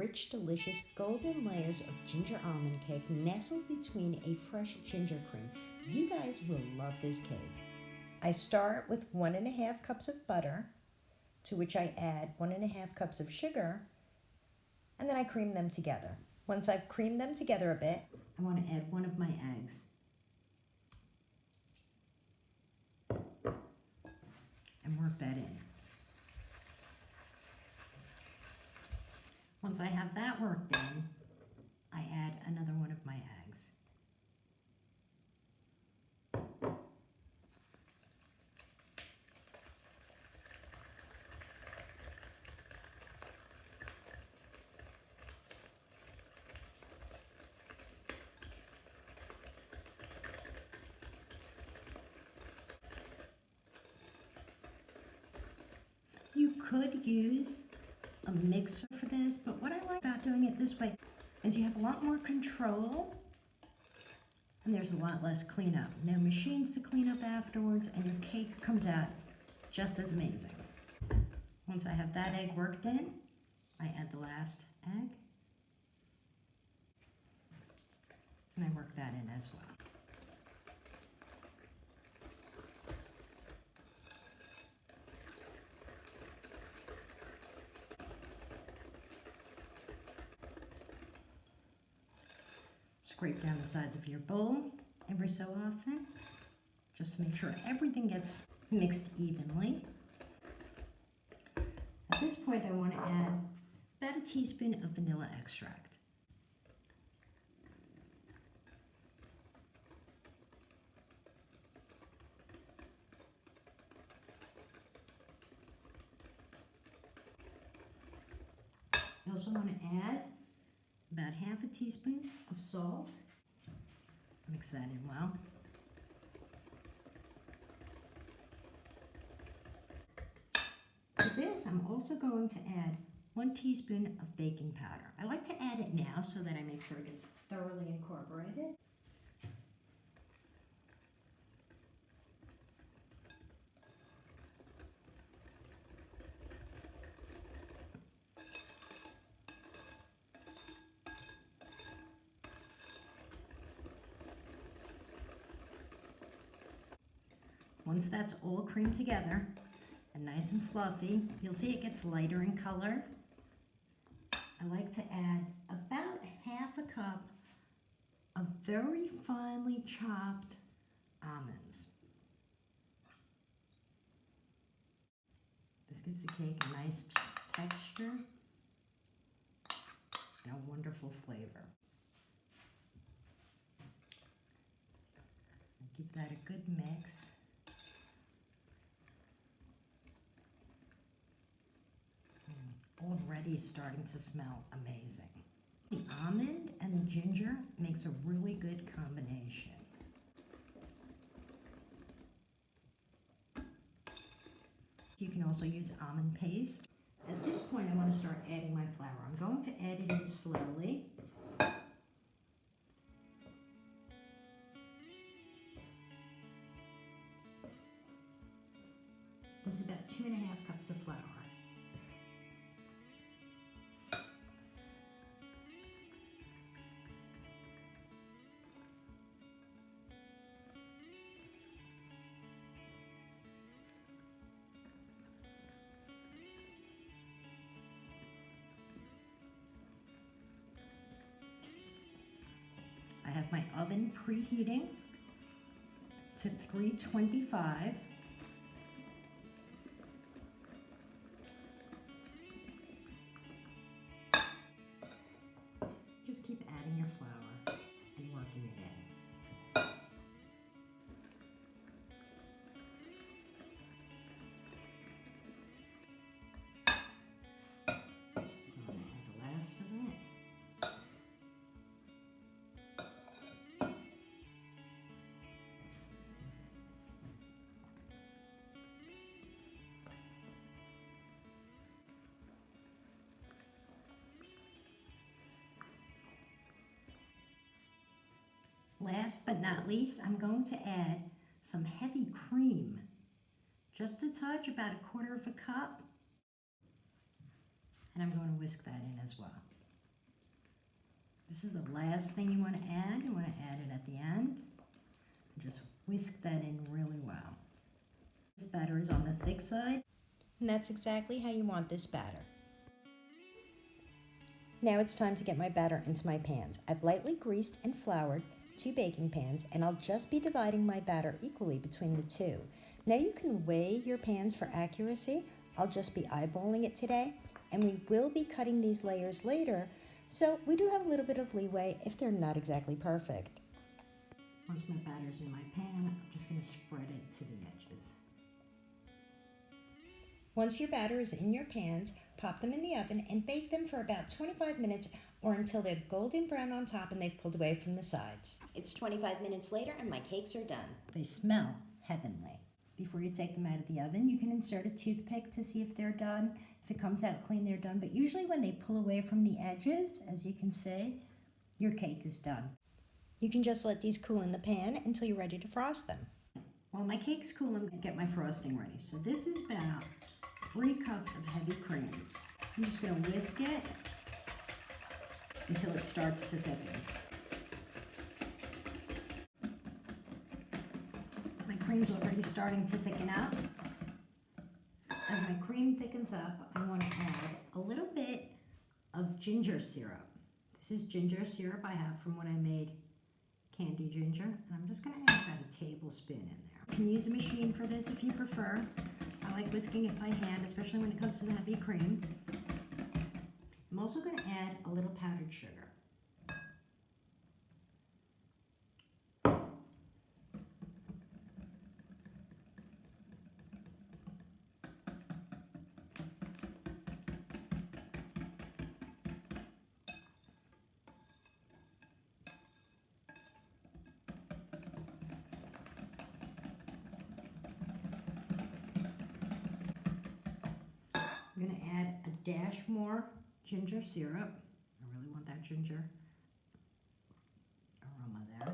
rich, delicious golden layers of ginger almond cake nestled between a fresh ginger cream. You guys will love this cake. I start with 1.5 cups of butter, to which I add 1.5 cups of sugar, and then I cream them together. Once I've creamed them together a bit, I want to add one of my eggs. And work that in. Once I have that worked in, I add another one of my eggs. You could use a mixer for this, but what I like about doing it this way is you have a lot more control and there's a lot less cleanup. No machines to clean up afterwards, and your cake comes out just as amazing. Once I have that egg worked in, I add the last egg and I work that in as well. Scrape down the sides of your bowl every so often, just to make sure everything gets mixed evenly. At this point, I want to add about a teaspoon of vanilla extract. I also want to add about half a teaspoon of salt. Mix that in well. To this, I'm also going to add 1 teaspoon of baking powder. I like to add it now so that I make sure it gets thoroughly incorporated. Once that's all creamed together and nice and fluffy, you'll see it gets lighter in color. I like to add about half a cup of very finely chopped almonds. This gives the cake a nice texture and a wonderful flavor. Give that a good mix. Already starting to smell amazing. The almond and the ginger makes a really good combination. You can also use almond paste. At this point, I want to start adding my flour. I'm going to add it in slowly. This is about 2.5 cups of flour. I have my oven preheating to 325. Just keep adding your flour and working it in. I'm going to add the last of it. Last but not least, I'm going to add some heavy cream. Just a touch, about 1/4 cup. And I'm going to whisk that in as well. This is the last thing you want to add. You want to add it at the end. Just whisk that in really well. This batter is on the thick side, and that's exactly how you want this batter. Now it's time to get my batter into my pans. I've lightly greased and floured 2 baking pans, and I'll just be dividing my batter equally between the 2. Now you can weigh your pans for accuracy. I'll just be eyeballing it today, and we will be cutting these layers later, so we do have a little bit of leeway if they're not exactly perfect. Once my batter's in my pan, I'm just going to spread it to the edges. Once your batter is in your pans, pop them in the oven and bake them for about 25 minutes or until they're golden brown on top and they've pulled away from the sides. It's 25 minutes later and my cakes are done. They smell heavenly. Before you take them out of the oven, you can insert a toothpick to see if they're done. If it comes out clean, they're done. But usually when they pull away from the edges, as you can see, your cake is done. You can just let these cool in the pan until you're ready to frost them. While my cake's cool, I'm going to get my frosting ready. So this is about 3 cups of heavy cream. I'm just going to whisk it until it starts to thicken. My cream's already starting to thicken up. As my cream thickens up, I want to add a little bit of ginger syrup. This is ginger syrup I have from when I made candy ginger, and I'm just going to add about a tablespoon in there. You can use a machine for this if you prefer. I like whisking it by hand, especially when it comes to the heavy cream. I'm also going to add a little powdered sugar. I'm going to add a dash more ginger syrup. I really want that ginger aroma there.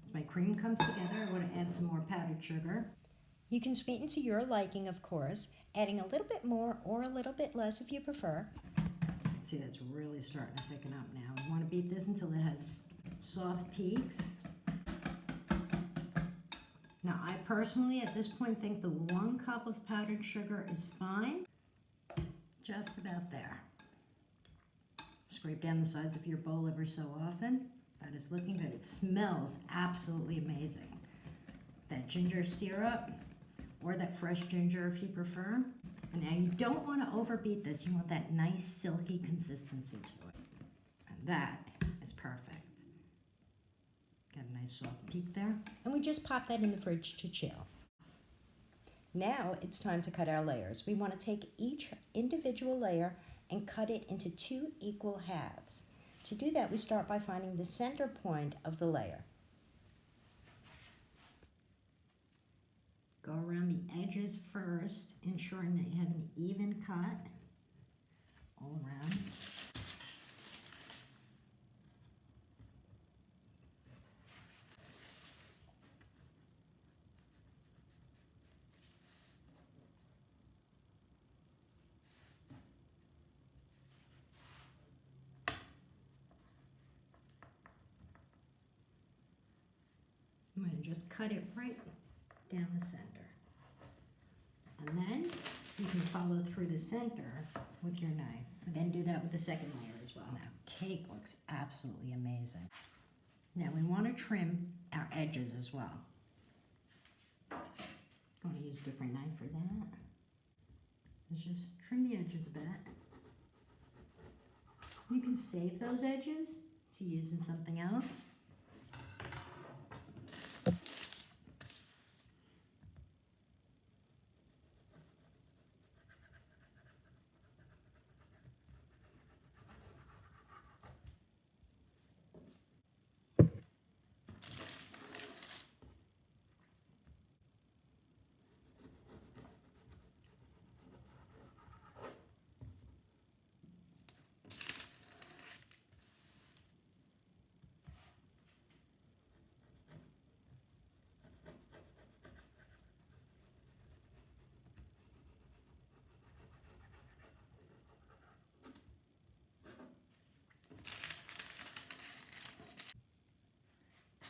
As my cream comes together, I want to add some more powdered sugar. You can sweeten to your liking, of course, adding a little bit more or a little bit less if you prefer. You can see that's really starting to thicken up now. You want to beat this until it has soft peaks. Now, I personally, at this point, think the 1 cup of powdered sugar is fine. Just about there. Scrape down the sides of your bowl every so often. That is looking good. It smells absolutely amazing. That ginger syrup, or that fresh ginger if you prefer. And now you don't want to overbeat this. You want that nice silky consistency to it. And that is perfect. Got a nice soft peak there. And we just pop that in the fridge to chill. Now it's time to cut our layers. We want to take each individual layer and cut it into 2 equal halves. To do that, we start by finding the center point of the layer. Go around the edges first, ensuring that you have an even cut all around. I'm going to just cut it right down the center. And then you can follow through the center with your knife. And then do that with the second layer as well. Now, cake looks absolutely amazing. Now we want to trim our edges as well. I'm going to use a different knife for that. Let's just trim the edges a bit. You can save those edges to use in something else.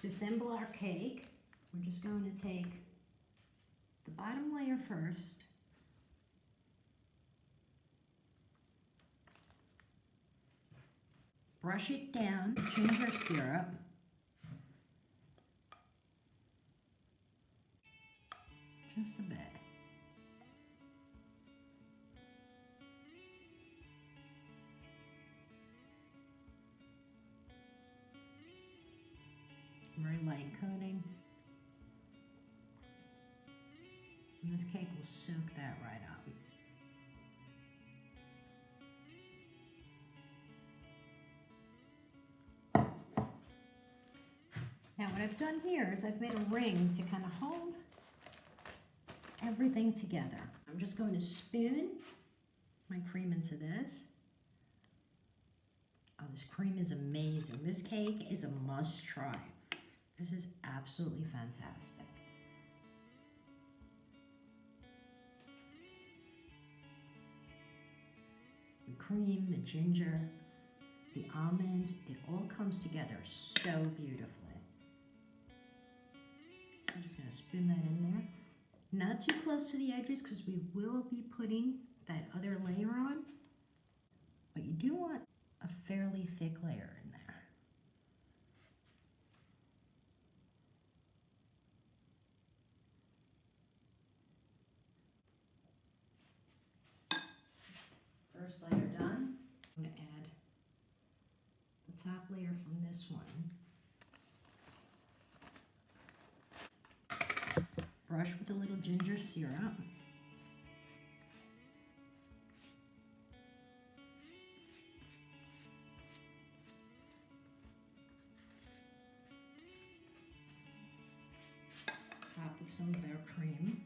To assemble our cake, we're just going to take the bottom layer first. Brush it down, ginger syrup. Just a bit. Very light coating. And this cake will soak that right up. Now what I've done here is I've made a ring to kind of hold everything together. I'm just going to spoon my cream into this. Oh, this cream is amazing. This cake is a must try. This is absolutely fantastic. The cream, the ginger, the almonds, it all comes together so beautifully. So I'm just going to spoon that in there. Not too close to the edges because we will be putting that other layer on. But you do want a fairly thick layer in there. First layer done. I'm going to add the top layer from this one. Brush with a little ginger syrup. Top with some of our cream.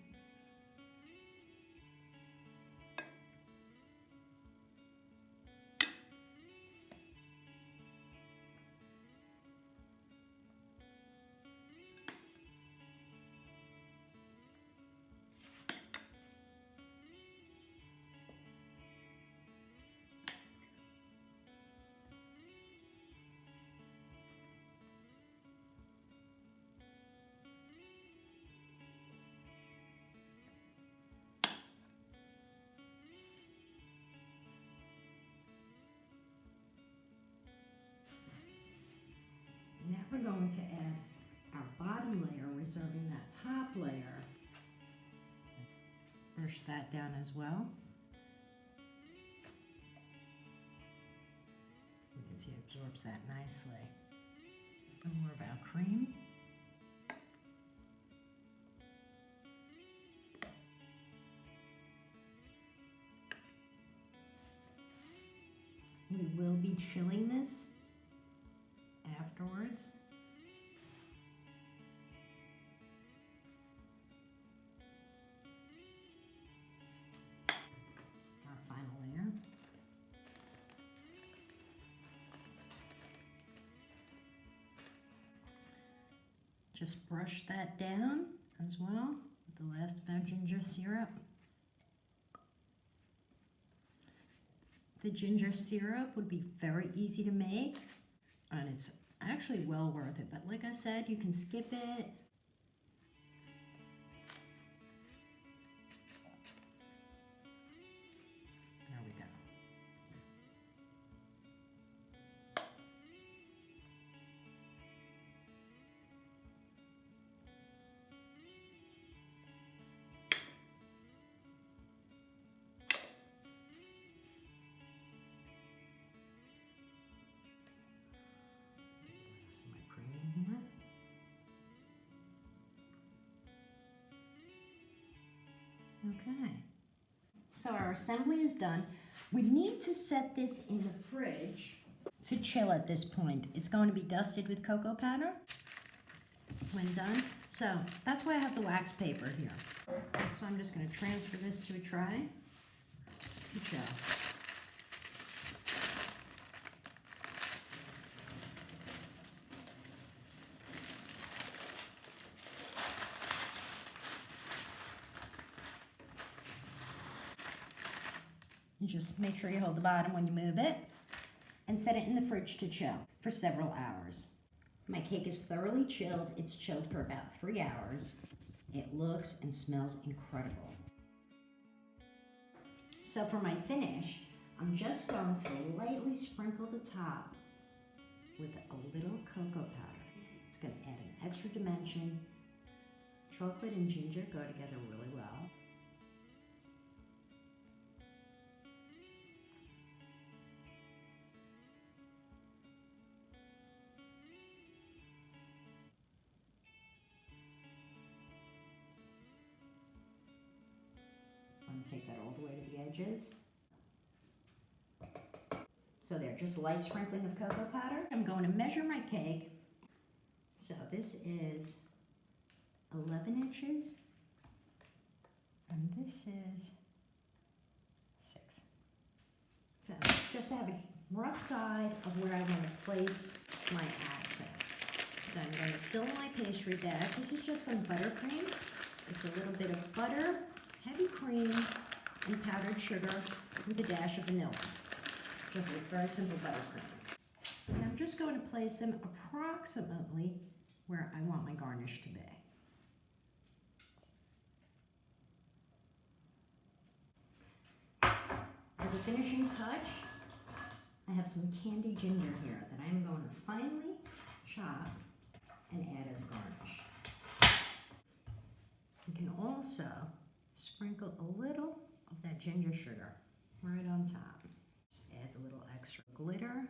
Now we're going to add our bottom layer, reserving that top layer. Brush that down as well. You can see it absorbs that nicely. And more of our cream. We will be chilling this afterwards. Our final layer. Just brush that down as well with the last of our ginger syrup. The ginger syrup would be very easy to make, and it's actually well worth it. But like I said, you can skip it. There we go. Some of my cream in here. Okay, so our assembly is done. We need to set this in the fridge to chill at this point. It's going to be dusted with cocoa powder when done. So that's why I have the wax paper here. So I'm just going to transfer this to a tray to chill. And just make sure you hold the bottom when you move it, and set it in the fridge to chill for several hours. My cake is thoroughly chilled. It's chilled for about 3 hours. It looks and smells incredible. So for my finish, I'm just going to lightly sprinkle the top with a little cocoa powder. It's going to add an extra dimension. Chocolate and ginger go together really well. I'm going to take that all the way to the edges. So there, just light sprinkling of cocoa powder. I'm going to measure my cake. So this is 11 inches, and this is 6. So just to have a rough guide of where I want to place my accents. So I'm going to fill my pastry bag. This is just some buttercream. It's a little bit of butter, heavy cream, and powdered sugar with a dash of vanilla. Just a very simple buttercream. And I'm just going to place them approximately where I want my garnish to be. As a finishing touch, I have some candied ginger here that I'm going to finely chop and add as garnish. You can also sprinkle a little of that ginger sugar right on top. Adds a little extra glitter.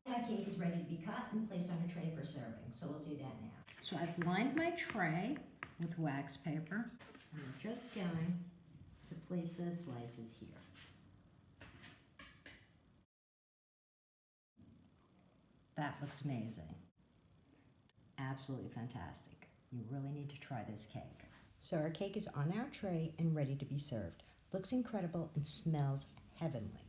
My cake is ready to be cut and placed on a tray for serving, so we'll do that now. So I've lined my tray with wax paper. I'm just going to place those slices here. That looks amazing. Absolutely fantastic. You really need to try this cake. So our cake is on our tray and ready to be served. Looks incredible and smells heavenly.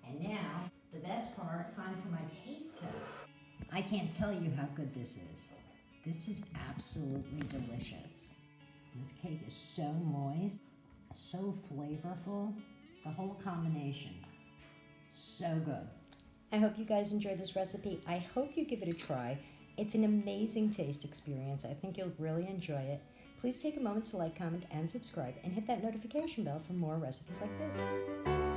And now, the best part, time for my taste test. I can't tell you how good this is. This is absolutely delicious. This cake is so moist, so flavorful, the whole combination. So good. I hope you guys enjoyed this recipe. I hope you give it a try. It's an amazing taste experience. I think you'll really enjoy it. Please take a moment to like, comment, and subscribe, and hit that notification bell for more recipes like this.